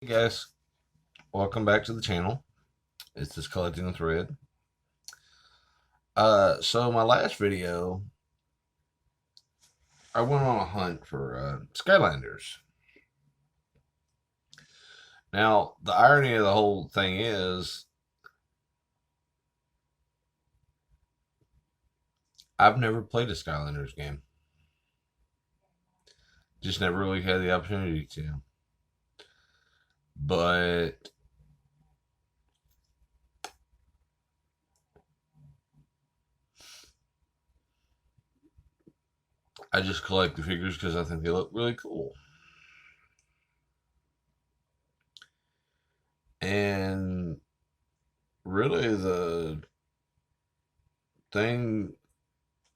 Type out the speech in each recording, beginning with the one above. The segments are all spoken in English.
Hey guys, welcome back to the channel. It's just collecting a thread. So my last video, I went on a hunt for Skylanders. Now the irony of the whole thing is, I've never played a Skylanders game. Just never really had the opportunity to. But I just collect the figures because I think they look really cool. And really, thing,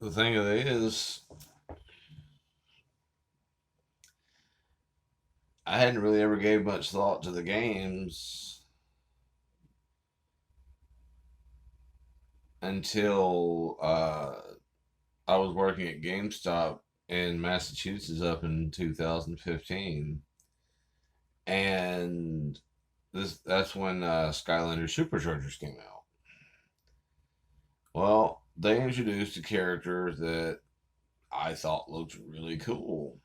the thing of it is, I hadn't really ever gave much thought to the games until I was working at GameStop in Massachusetts up in 2015, and that's when Skylanders Superchargers came out. Well, they introduced a character that I thought looked really cool.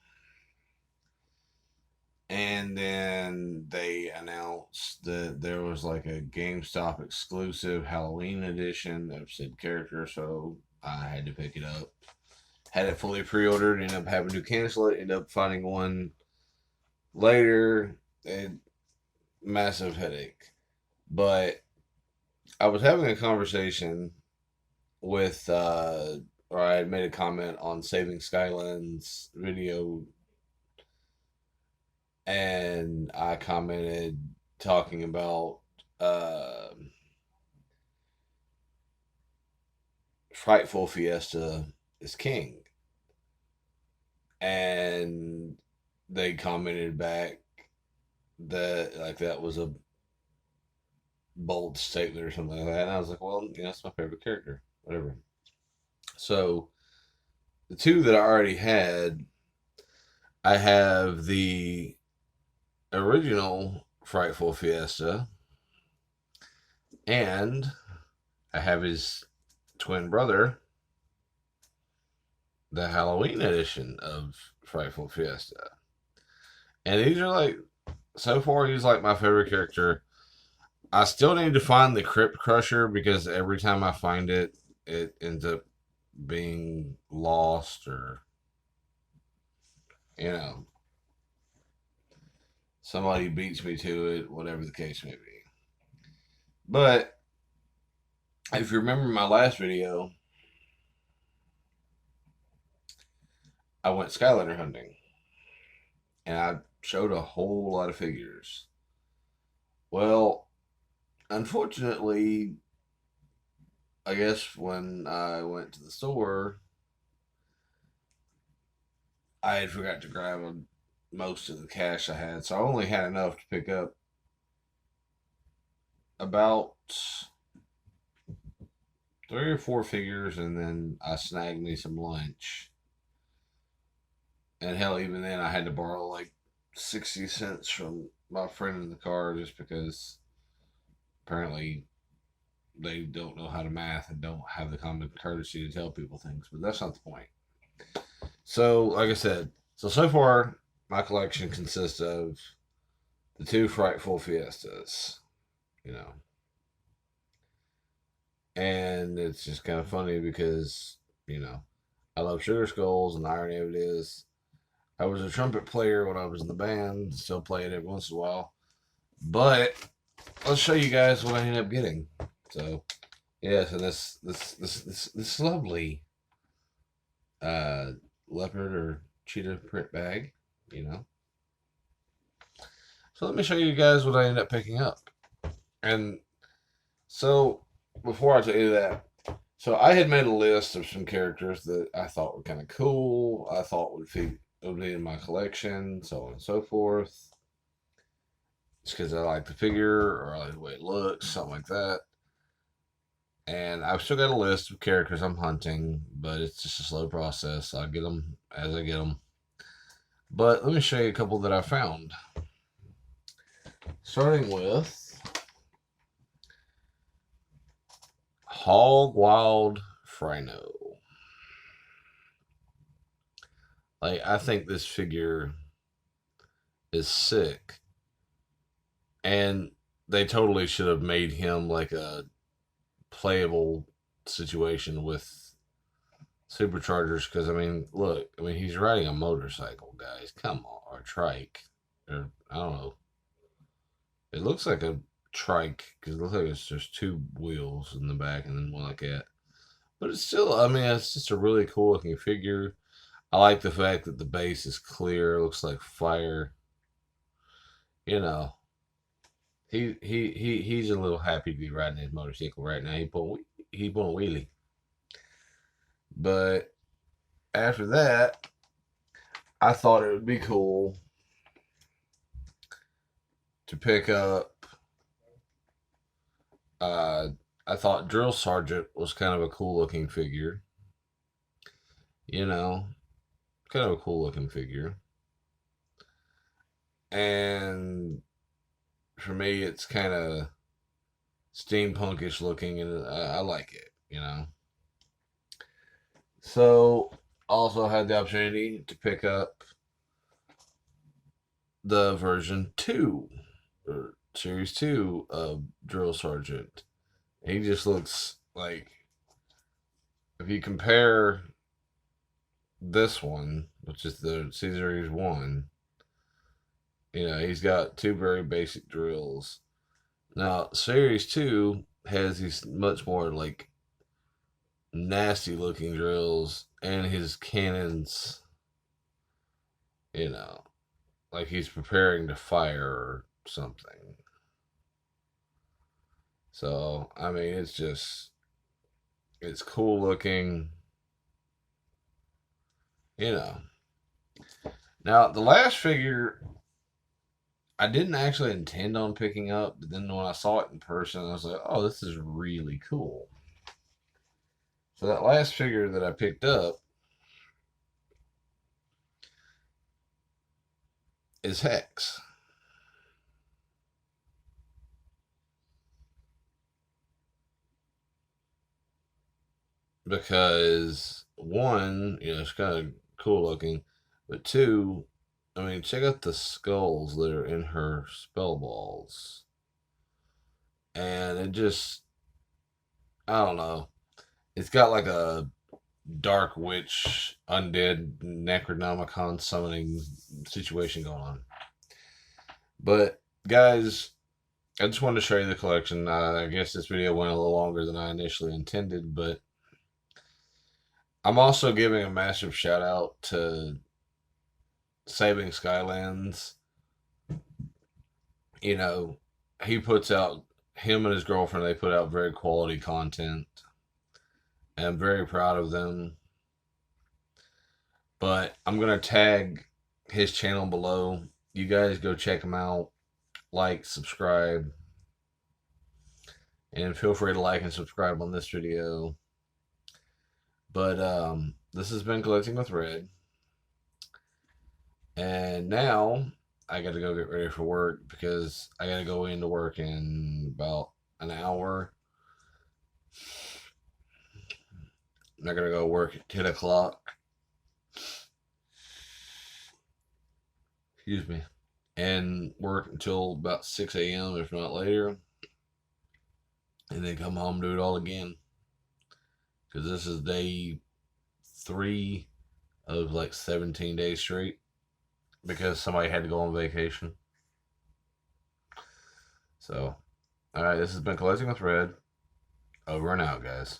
And then they announced that there was like a GameStop exclusive Halloween edition of said character, so I had to pick it up. Had it fully pre-ordered, ended up having to cancel it, ended up finding one later. Massive headache. But I was having a conversation with, or I had made a comment on Saving Skylands video, and I commented talking about Frightful Fiesta is king. And they commented back that like that was a bold statement or something like that. And I was like, well, it's my favorite character, whatever. So the two that I already had, I have the original Frightful Fiesta, and I have his twin brother, the Halloween edition of Frightful Fiesta. And these are like, so far, he's like my favorite character. I still need to find the Crypt Crusher because every time I find it, it ends up being lost or, you know, somebody beats me to it, whatever the case may be. But if you remember my last video, I went Skylander hunting and I showed a whole lot of figures. Well, unfortunately, I guess when I went to the store, I had forgot to grab most of the cash I had, so I only had enough to pick up about 3 or 4 figures, and then I snagged me some lunch. And hell, even then, I had to borrow like 60 cents from my friend in the car just because apparently they don't know how to math and don't have the common courtesy to tell people things. But that's not the point. So, like I said, so far, my collection consists of the 2 Frightful Fiestas, you know. And it's just kind of funny because, I love Sugar Skulls, and the irony of it is, I was a trumpet player when I was in the band, still play it every once in a while. But let's show you guys what I ended up getting. So, yes, and this lovely leopard or cheetah print bag, you know. So let me show you guys what I ended up picking up. And so before I tell you that, so I had made a list of some characters that I thought were kind of cool. I thought would be in my collection, so on and so forth. It's because I like the figure or I like the way it looks, something like that. And I've still got a list of characters I'm hunting, but it's just a slow process. I'll get them as I get them. But let me show you a couple that I found. Starting with Hog Wild Frino. Like, I think this figure is sick. And they totally should have made him like a playable situation with superchargers. Because, I mean, look, I mean, he's riding a motorcycle, guys. Come on. Or a trike. Or, I don't know. It looks like a trike because it looks like it's just two wheels in the back and then one like that. But it's still, I mean, it's just a really cool looking figure. I like the fact that the base is clear. It looks like fire. You know, he's a little happy to be riding his motorcycle right now. He pulling a wheelie. But after that, I thought it would be cool to pick up. I thought Drill Sergeant was kind of a cool looking figure. You know, kind of a cool looking figure. And for me, it's kind of steampunkish looking, and I like it, you know. So, also had the opportunity to pick up the version 2, or Series 2 of Drill Sergeant. He just looks like, if you compare this one, which is the Series 1, you know, he's got two very basic drills. Now, Series 2 has these much more, like, nasty looking drills, and his cannons, you know, like he's preparing to fire or something. So, I mean, it's cool looking, you know. Now, the last figure I didn't actually intend on picking up, but then when I saw it in person, I was like, oh, this is really cool. So that last figure that I picked up is Hex. Because one, you know, it's kind of cool looking, but two, I mean, check out the skulls that are in her spell balls. And it just, I don't know. It's got like a dark witch, undead Necronomicon summoning situation going on. But guys, I just wanted to show you the collection. I guess this video went a little longer than I initially intended, but I'm also giving a massive shout out to Saving Skylands. You know, him and his girlfriend, they put out very quality content. And I'm very proud of them. But I'm going to tag his channel below. You guys go check him out. Like, subscribe. And feel free to like and subscribe on this video. But this has been Collecting with Red. And now I got to go get ready for work because I got to go into work in about an hour. I'm not going to go work at 10 o'clock. Excuse me. And work until about 6 a.m., if not later. And then come home and do it all again. Because this is day 3 of like 17 days straight. Because somebody had to go on vacation. So, alright, this has been Collecting with Red. Over and out, guys.